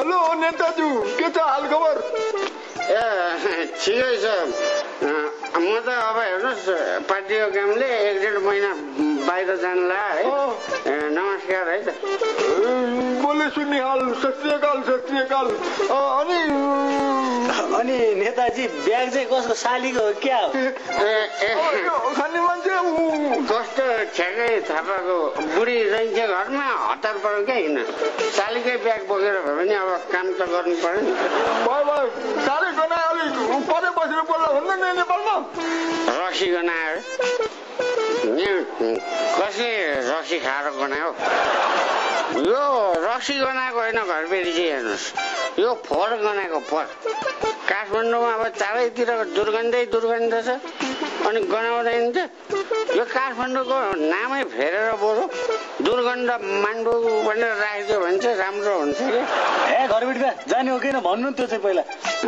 hello नेताज्यू के छ हाल खबर ठिकै छ म त अब हेर्नुहोस् पार्टीको कामले 1.5 महिना बाहिर जानला है नमस्कार है त बोले सुन्ने हाल सत्रीकाल अनि नेताजी ब्याग चाहिँ कसको सालीको हो क्या हो खाने मान्छे कस्तो ठ्याकै थापाको बुढी रहन्छ घरमा हतार पर्यो क्या हिँड्न सालीकै ब्याग बोकेर भयो भने अब काम त गर्नु पर्यो नि भयो साह्रै गनायो अलिक परे बसेर बोल्दा हुन्न नि नेपालमा रक्सी गनायो कसले रक्सी खाएर गनायो यो रक्सी गनाएको होइन घरबेटी चाहिँ हेर्नुहोस् यो फोहोर गनाएको फोहोर काठमाडौँमा अब चारैतिर दुर्गन्धै दुर्गन्ध छ अनि गनाउँदैन त यो काठमाडौँको नामै फेरेर बरु दुर्गन्ध मान्डु भनेर राखिदियो भने चाहिँ राम्रो हुन्छ कि घरबेटी जाने हो कि भन्नु त्यो चाहिँ पहिला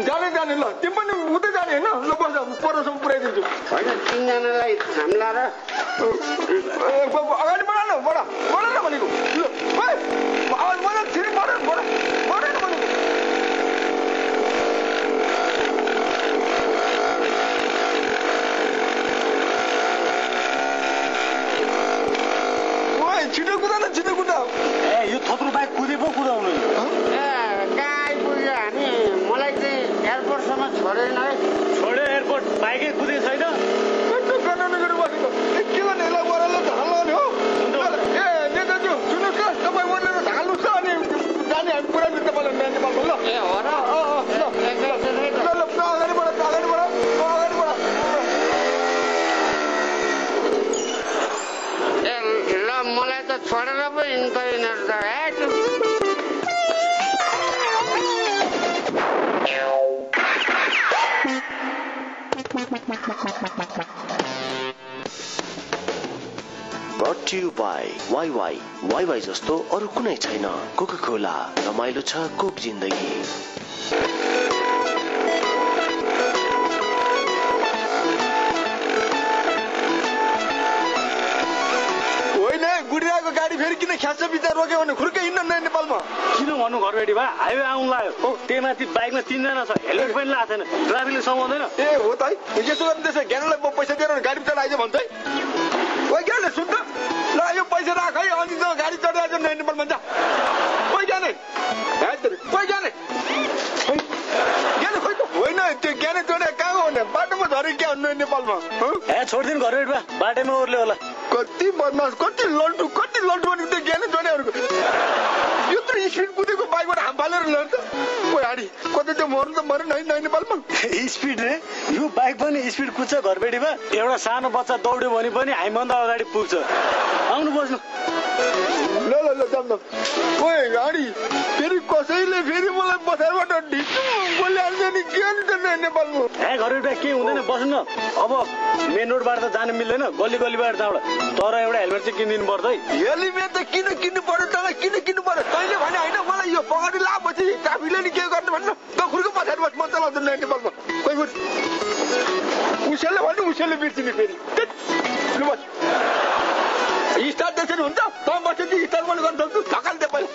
जाने ल तिमी पनि उतै जाने होइन ल बस परसम्म पुऱ्याइदिन्छु होइन 3 जनालाई थाम्ला र अगाडि बढा न भनेको आवाज बढा फेरि बढा न भनेको छिटो कुदा यो थोत्रो बाइक कुदे पो कुदाउनु कहाँ आइपुग्यो हामी मलाई चाहिँ एयरपोर्टसम्म छोडेन है छोड्यो एयरपोर्ट बाइकै कुदे छैन गनाउने बसेको के गर्ने यसलाई बराले ढाल्नु हो ए नेताज्यू सुन्नुहोस् न तपाईँ बोलेर ढाल्नुहोस् न अनि जाने हामी पुऱ्याइदिनु तपाईँलाई नेपालमा ल ए हो र अगाडि बढ ल मलाई त छोडेर पो हिँड्दैन त Brought to you by YY जस्तो अरु कुनै छैन कोका-कोला रमाइलो छ कोक जिन्दगी गुडियाको गाडी फेरि किन ख्याच्छ बिचा रोक्यो भने खुर्कै हिँड्न नै नेपालमा किन भन्नु घरबेटी भए हाइवे आउनु लाग्यो हो त्यही माथि बाइकमा 3 जना छ हेलमेट पनि लाएको छैन ट्राफिकले समाउँदैन ए हो त है यसो गर्ने त्यसो ज्ञानलाई म पैसा दिएर गाडी चढाइज भन्छ है ओ ज्ञानले सुन त ल यो पैसा राख है अनि त गाडी चढाइज नै नेपालमा जा कोही जाने कोही जाने ज्ञान खोइ त होइन त्यो ज्ञान चढे कहाँ हो भने बाटोमा झरे क्या हुनु नेपालमा छोडिदिनु घरबेटी भए बाटोमा ओर्ले होला कति बदमास कति लल्टु भनेको त्यो ज्ञानै चढेहरूको यत्रो स्पिड कुदेको बाइकबाट हाम फालेर लड्छ कोही हाडी कतै त्यो मर्नु त मरेन है नेपालमा स्पिड रे यो बाइक पनि स्पिड कुद्छ घरबेटी भए एउटा सानो बच्चा दौड्यो भने पनि हामीभन्दा अगाडि पुग्छ आउनु बस्नु ल जाम ओए हाडी फेरि कसैले फेरि मलाई बजारबाट ढिक्छु बोलिहाल्छ नि के त नेपालमा घरबेटी भए के हुँदैन बस्नु न अब मेन रोडबाट त जानु मिल्दैन गल्लीबाट जाउँला तर एउटा हेलमेट चाहिँ किनिदिनु पर्छ है हेलमेट त किन किन्नु पर्यो तँलाई किन किन्नु पर्यो तैँले भने होइन मलाई यो पगाडी लापछि ट्राफिकले नि के गर्नु भन्नु त खुर्को पछाडि बस म चलाउँदैन नेपालमा कोही उसैले बिर्सिने फेरि लु बस स्टार्ट त्यसरी हुन्छ त बसेपछि स्टार्ट पनि गर्न सक्छु ढकाल दे पहिला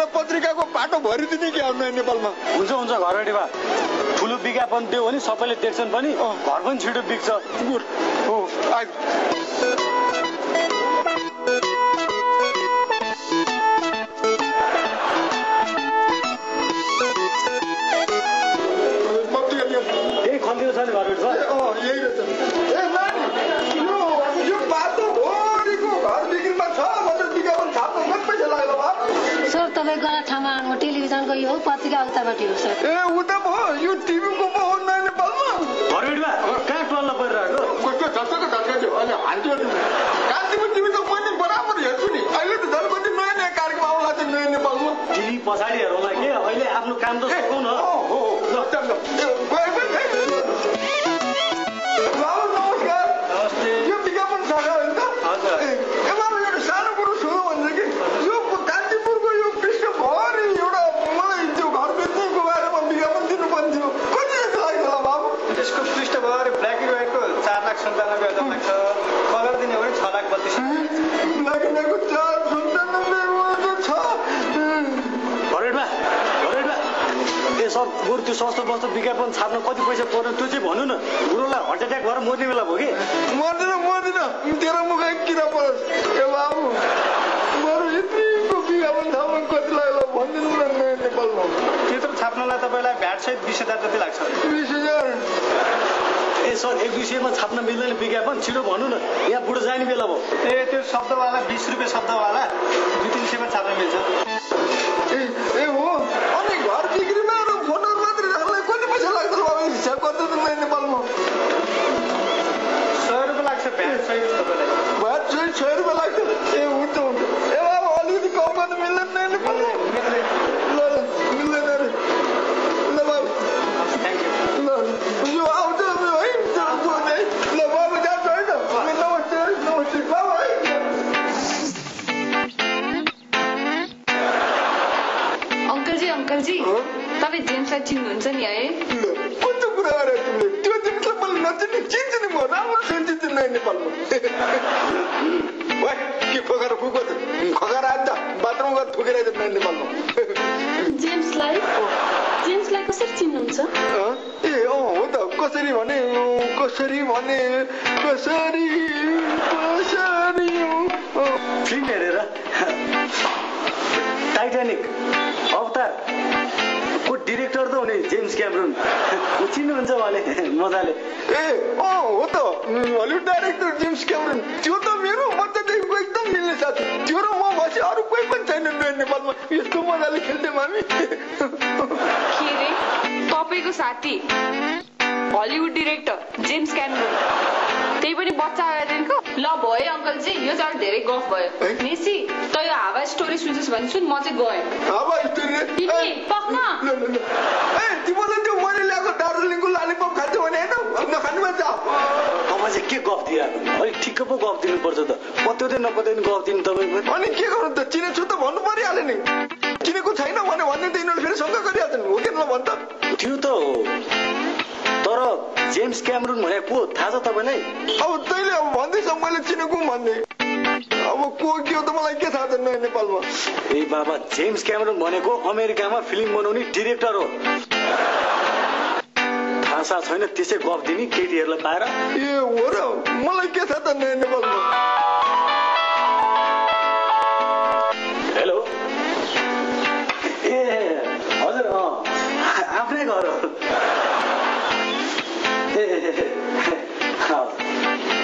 एउटा पत्रिकाको पाटो भरिदिने कि नयाँ नेपालमा हुन्छ हुन्छ घरबेटी बा ठुलो विज्ञापन दियो भने सबैले देख्छन् पनि घर पनि छिटो बिग्छ हो यही खन्दियो छ नि घरबेटी बा यही रहेछ ए नानी यो बाटो भरिको घर बिक्रीमा छ भनेर विज्ञापन छाप्नु कति पैसा लाग्यो बा सर तपाईँ गलत ठाउँमा आउनु टेलिभिजनको यो पत्रिका उताबाट हो सर ए उता भयो यो टिभीको पो हो नयाँ नेपालमा घरबेटी बा कहाँ टल्न परिरहेको कस्तो झट्टको झट्का थियो अहिले हाल्थ्यो कान्तिपुर टिभी त मैले बराबर हेर्छु नि अहिले त झन् कति नयाँ नयाँ कार्यक्रम आउला थियो नयाँ नेपालमा टिभी पछाडि हेरौँला के अहिले आफ्नो काम त सघौँ न नमस्कार यो विज्ञापन शाखा होइन त ए बाबु एउटा सानो कुरो सुनौ भन्छ कि यो कान्तिपुरको यो पृष्ठभरि एउटा मलाई त्यो घर बेच्नेको बारेमा विज्ञापन दिनुपर्ने थियो कति जस्तो लाग्यो होला बाबु त्यसको पृष्ठभरि ब्ल्याक एन्ड व्हाइटको 4,97,000 लाग्छ कलर दिने हो भने 6,32,000 ब्ल्याक एन्ड व्हाइटको 4,97,000 छ घरबेटी बा ए सब बरु त्यो सस्तो बस्तो विज्ञापन छाप्न कति पैसा पर्ने त्यो चाहिँ भन्नु न बुढोलाई हार्ट एट्याक भएर मर्ने बेला भयो कि मर्दिन तेरो मुख एक किरा परोस् ए बाबु बरु यतिको विज्ञापन ठाउँमा कति लाग्यो भनिदिनु न नयाँ नेपालमा त्यत्रो छाप्नलाई तपाईँलाई भ्याट सहित 20,000 जति लाग्छ 20,000 ए सर एक विषयमा छाप्न मिल्दैन विज्ञापन छिटो भन्नु न यहाँ बुढो जाने बेला भयो ए त्यो शब्दवाला 20 रुपियाँ शब्दवाला 2-3 सयमा छाप्न मिल्छ ए हो अनि घर बिक्रीमा र फोनहरू मात्रै राख्नलाई कति पैसा लाग्छ बाबु हिसाब गर्दा त नयाँ नेपालमा 100 रुपियाँ लाग्छ भ्याट सहित तपाईँलाई भ्याट सहित 100 रुपियाँ लाग्छ ए हुन्छ ए बाबु अलिकति कम गर्नु मिल्दैन नयाँ नेपालमा ल मिल्दैन अरे ल बाबु थ्याङ्क यू ल यो आउँछ है ल बाबु जान्छ है त नमस्ते बाबु है अङ्कलजी तपाईँ जेम्सलाई चिन्नुहुन्छ नि है कस्तो कुरा गरे तिमीले त्यो जिनिसलाई मैले नचिन्ने चिन्छु नि म राम्रोसँग चिन्छु नयाँ नेपालमा के खोकाएर फुको त खोकाएर आएर त बाथरुम गएर थुकेर आइज नयाँ नेपालमा जेम्सलाई कसरी चिन्नुहुन्छ ए हो त कसरी भने फिल्म हेरेर टाइटानिक अवतार को डिरेक्टर त हुने जेम्स क्यामरुन चिन्नुहुन्छ उहाँले मजाले ए हो त हलिउड डाइरेक्टर जेम्स क्यामरुन त्यो त मेरो बच्चादेखिको एकदम मिल्ने साथी त्यो र म बसे अरू कोही पनि छैन नयाँ नेपालमा यस्तो मजाले खेल्थ्यौँ हामी के रे तपाईँको साथी हलिउड डिरेक्टर जेम्स क्यामरुन त्यही पनि बच्चा आएदेखिको ल भयो अङ्कलजी यो चाहिँ धेरै गफ भयो नेसी त यो हावा स्टोरी सुन्छस् भने सुन म चाहिँ गएँ हावा स्टोरी पक्न ए तिमीलाई त्यो मैले ल्याएको दार्जिलिङको लालिपप खान्छ भने होइन नखानु भन्छ तपाईँ चाहिँ के गफ दिइहाल्नु अलिक ठिक्क पो गफ दिनुपर्छ त पत्याउँदै नपत्याउने गफ दिनु तपाईँको अनि के गर्नु त चिनेछु त भन्नु परिहाल्यो नि चिनेको छैन भने भन्ने त यिनीहरूले फेरि शङ्का गरिहाल्छन् हो कि न भन् त त्यो त हो तर जेम्स क्यामरुन भने को थाहा छ तपाईँलाई अब तैँले अब भन्दैछ मैले चिनेको भन्ने अब को के हो त मलाई के थाहा छ नयाँ नेपालमा ए बाबा जेम्स क्यामरुन भनेको अमेरिकामा फिल्म बनाउने डिरेक्टर हो थाहा छैन त्यसै गफ दिने केटीहरूलाई पाएर ए हो र मलाई के थाहा त नयाँ नेपालमा हेलो ए हजुर आफ्नै घर हो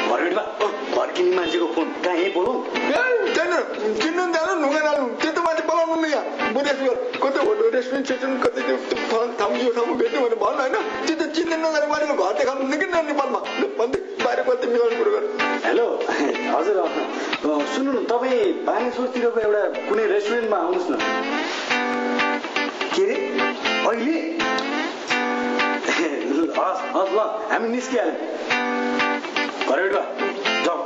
घरबेटीमा घर किन्ने मान्छेको फोन कहाँ यहीँ बोलौँ छैन चिन्नु जानु ढुङ्गा डाल्नु त्यो त मान्छे बोलाउनु न यहाँ बुढेश्वर कतै होटल रेस्टुरेन्ट सेस्टुरेन्ट कतै त्यो ठाउँ यो ठाउँमा भेट्नु भने भन्नु होइन त्यो त चिन्दैन नजाने बारेको घर देखाउनु कि नेपालमा भन्दै बाहिर कतै मिलाउने कुरो गर्नु हेलो हजुर सुन्नु न तपाईँ बानेश्वरतिरको एउटा कुनै रेस्टुरेन्टमा आउनुहोस् न के अरे अहिले हस् हस् ल हामी निस्किहाल्यौँ घरबेटीमा जाउँ